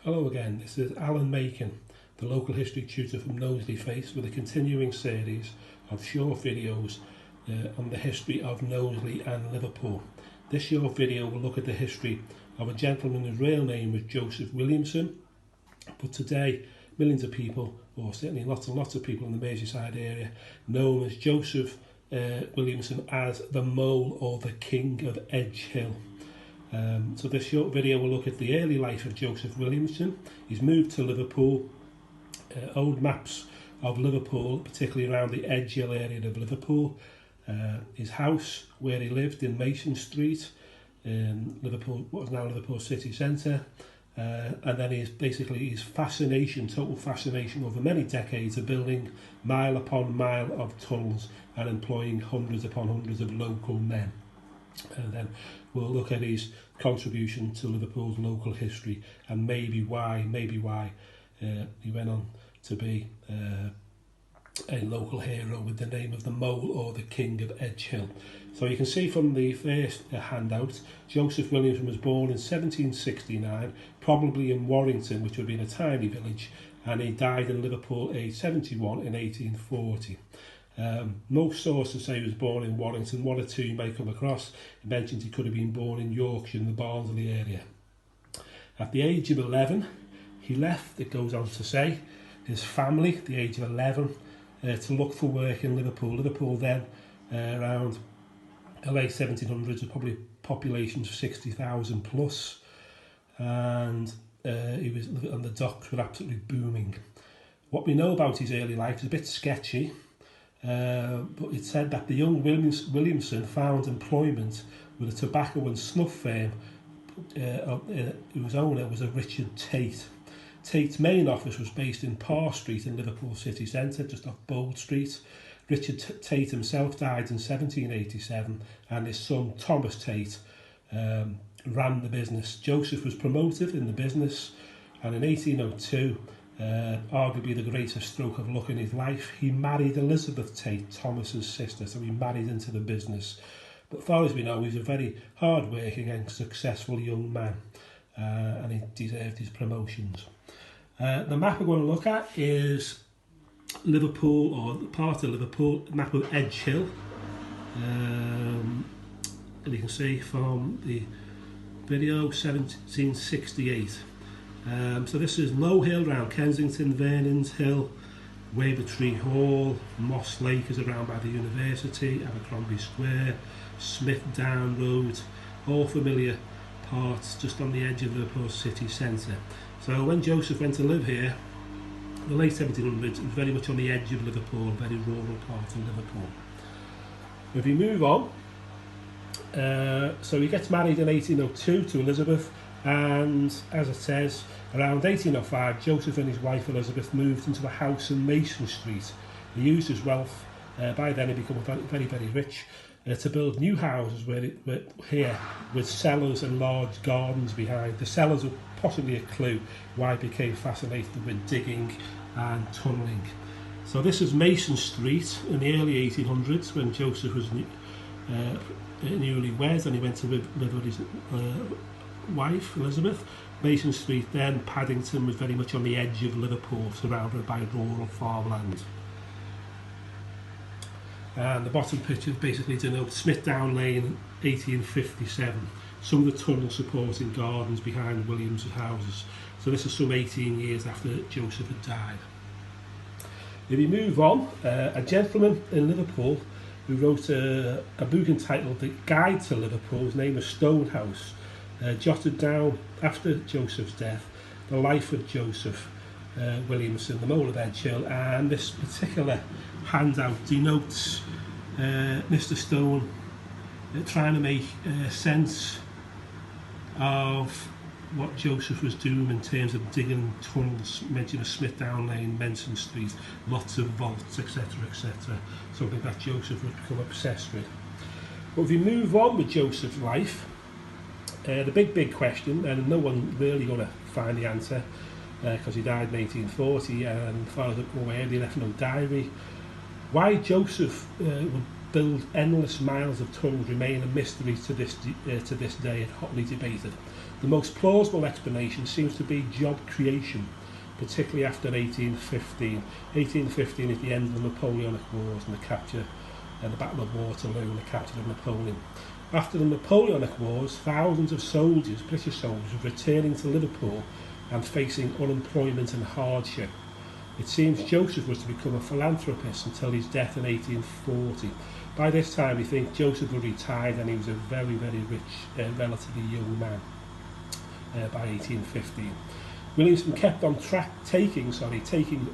Hello again, this is Alan Macon, the local history tutor from Knowsley Face, with a continuing series of short videos on the history of Knowsley and Liverpool. This short video will look at the history of a gentleman whose real name was Joseph Williamson, but today millions of people, or certainly lots and lots of people in the Merseyside area, know him as Joseph Williamson as the Mole or the King of Edge Hill. So this short video will look at the early life of Joseph Williamson. He's moved to Liverpool. Old maps of Liverpool, particularly around the Edge Hill area of Liverpool. His house where he lived in Mason Street in Liverpool, what is now Liverpool city centre. And then his fascination, total fascination over many decades of building mile upon mile of tunnels and employing hundreds upon hundreds of local men. And then we'll look at his contribution to Liverpool's local history and maybe why he went on to be a local hero with the name of the Mole or the King of Edge Hill. So you can see from the first handout, Joseph Williamson was born in 1769, probably in Warrington, which would have been a tiny village, and he died in Liverpool aged 71 in 1840. Most sources say he was born in Warrington. One or two you may come across. It mentions he could have been born in Yorkshire in the Barnsley area. At the age of 11, he left, it goes on to say, his family at the age of 11 to look for work in Liverpool. Liverpool then, around the late 1700s, was probably a population of 60,000 plus, and the docks were absolutely booming. What we know about his early life is a bit sketchy. But it said that the young Williamson found employment with a tobacco and snuff firm whose owner was a Richard Tate. Tate's main office was based in Parr Street in Liverpool city centre, just off Bold Street. Richard Tate himself died in 1787 and his son Thomas Tate ran the business. Joseph was promoted in the business, and in 1802, arguably the greatest stroke of luck in his life, he married Elizabeth Tate, Thomas's sister, so he married into the business. But as far as we know, he's a very hard-working and successful young man, and he deserved his promotions. The map we're going to look at is Liverpool, or part of Liverpool, map of Edge Hill. And you can see from the video, 1768. So this is Low Hill around Kensington, Vernon's Hill, Wavertree Hall, Moss Lake is around by the University, Abercrombie Square, Smith Down Road, all familiar parts just on the edge of Liverpool city centre. So when Joseph went to live here, in the late 1700s, it was very much on the edge of Liverpool, a very rural part of Liverpool. If we move on, so he gets married in 1802 to Elizabeth, and as it says, around 1805, Joseph and his wife Elizabeth moved into a house in Mason Street. He used his wealth, by then he became very, very rich, to build new houses here with cellars and large gardens behind. The cellars were possibly a clue why he became fascinated with digging and tunnelling. So this is Mason Street in the early 1800s when Joseph was newlywed and he went to live with his wife Elizabeth. Mason Street then, Paddington, was very much on the edge of Liverpool, surrounded by rural farmland. And the bottom picture basically denotes Smithdown Lane, 1857. Some of the tunnels supporting gardens behind Williams' houses. So this is some 18 years after Joseph had died. If we move on, a gentleman in Liverpool who wrote a book entitled The Guide to Liverpool, his name is Stonehouse, jotted down after Joseph's death the life of Joseph Williamson, the Mole of Edge Hill, and this particular handout denotes Mr. Stone trying to make sense of what Joseph was doing in terms of digging tunnels, mentioning Smithdown Lane, Mason Street, lots of vaults, etc., etc. Something that Joseph would become obsessed with. But if we move on with Joseph's life, the big question, and no one really going to find the answer because he died in 1840 and as far as I'm aware he left no diary. Why Joseph would build endless miles of tunnels remain a mystery to this day and hotly debated. The most plausible explanation seems to be job creation, particularly after 1815. 1815 is the end of the Napoleonic Wars and the capture and the Battle of Waterloo and the capture of Napoleon. After the Napoleonic Wars, thousands of soldiers, British soldiers, were returning to Liverpool and facing unemployment and hardship. It seems Joseph was to become a philanthropist until his death in 1840. By this time, we think Joseph was retired and he was a very, very rich, relatively young man by 1815. Williamson kept on taking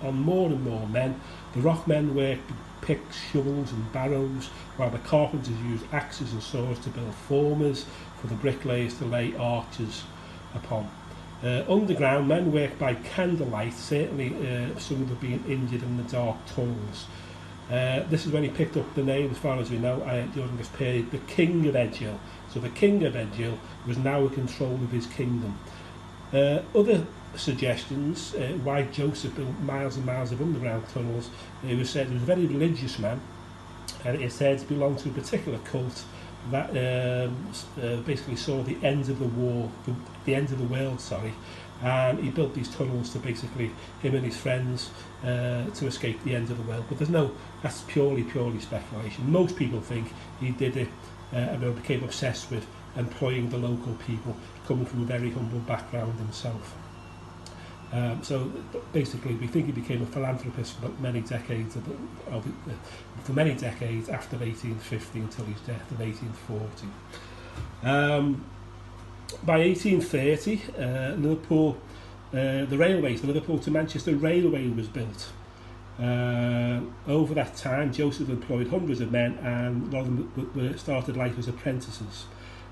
on more and more men. The rock men worked with picks, shovels and barrows, while the carpenters used axes and saws to build formers for the bricklayers to lay arches upon. Underground, men worked by candlelight, certainly some of them being injured in the dark tunnels. This is when he picked up the name, as far as we know, during this period, the King of Edgehill. So the King of Edgehill was now in control of his kingdom. Other suggestions why Joseph built miles and miles of underground tunnels. It was said he was a very religious man, and it is said to belong to a particular cult that basically saw the end of the war, the end of the world, and he built these tunnels to basically, him and his friends, to escape the end of the world. But that's purely speculation. Most people think he did it and became obsessed with employing the local people, coming from a very humble background himself. So basically, we think he became a philanthropist for many decades, for many decades after 1850 until his death in 1840. By 1830, Liverpool, the Liverpool to Manchester Railway was built. Over that time, Joseph employed hundreds of men, and a lot of them started life as apprentices,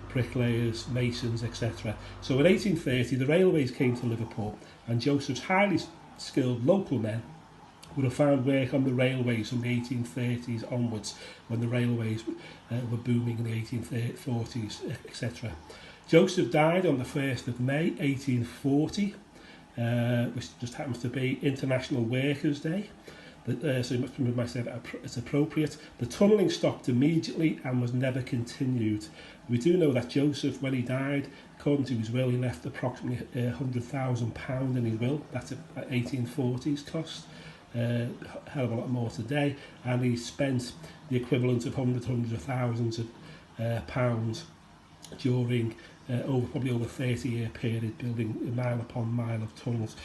bricklayers, masons, etc. So in 1830, the railways came to Liverpool, and Joseph's highly skilled local men would have found work on the railways from the 1830s onwards, when the railways were booming in the 1840s, etc. Joseph died on the 1st of May 1840, which just happens to be International Workers' Day. So you must remember myself, it's appropriate. The tunnelling stopped immediately and was never continued. We do know that Joseph, when he died, according to his will, he left approximately £100,000 in his will. That's at 1840s cost. Hell of a lot more today. And he spent the equivalent of hundreds of thousands of pounds during probably over a 30-year period, building mile upon mile of tunnels.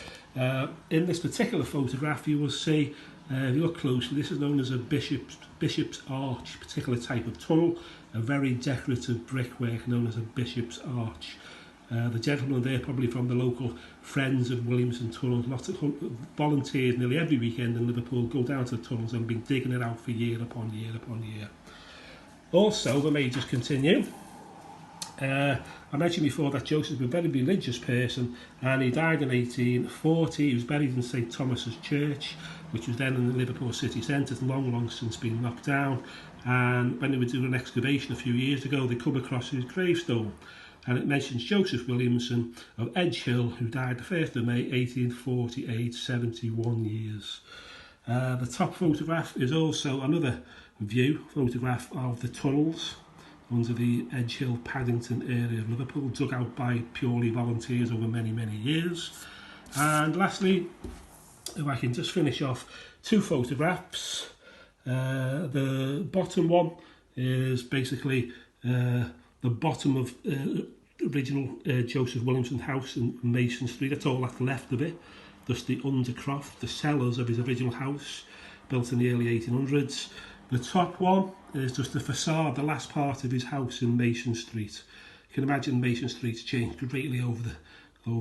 In this particular photograph, you will see, if you look closely, this is known as a bishop's arch, particular type of tunnel, a very decorative brickwork known as a bishop's arch. The gentleman there, probably from the local Friends of Williamson tunnels, lots of volunteers nearly every weekend in Liverpool go down to the tunnels and been digging it out for year upon year upon year. Also, we may just continue. I mentioned before that Joseph was a very religious person, and he died in 1840. He was buried in St Thomas's Church, which was then in the Liverpool city centre. It's long since been knocked down, and when they were doing an excavation a few years ago, they come across his gravestone, and it mentions Joseph Williamson of Edgehill, who died the 1st of May 1840, aged 71 years. The top photograph is also another photograph of the tunnels under the Edgehill Paddington area of Liverpool, dug out by purely volunteers over many years. And lastly, if I can just finish off, two photographs. The bottom one is basically the bottom of original Joseph Williamson house in Mason Street. That's all that's left of it, just the undercroft, the cellars of his original house, built in the early 1800s. The top one is just the facade, the last part of his house in Mason Street. You can imagine Mason Street's changed greatly over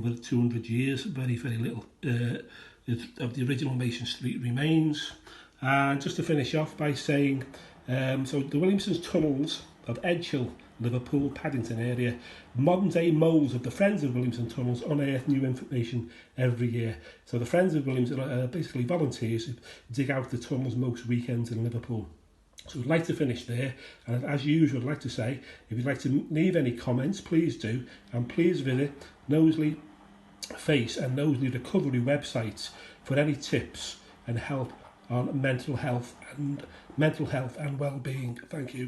the 200 years. Very little of the original Mason Street remains. And just to finish off by saying, so the Williamson's tunnels of Edgehill, Liverpool, Paddington area, modern day moles of the Friends of Williamson tunnels unearth new information every year. So the Friends of Williamson are basically volunteers who dig out the tunnels most weekends in Liverpool. So I'd like to finish there, and as usual, I'd like to say, if you'd like to leave any comments, please do, and please visit Knowsley Face and Knowsley Recovery websites for any tips and help on mental health and well-being. Thank you.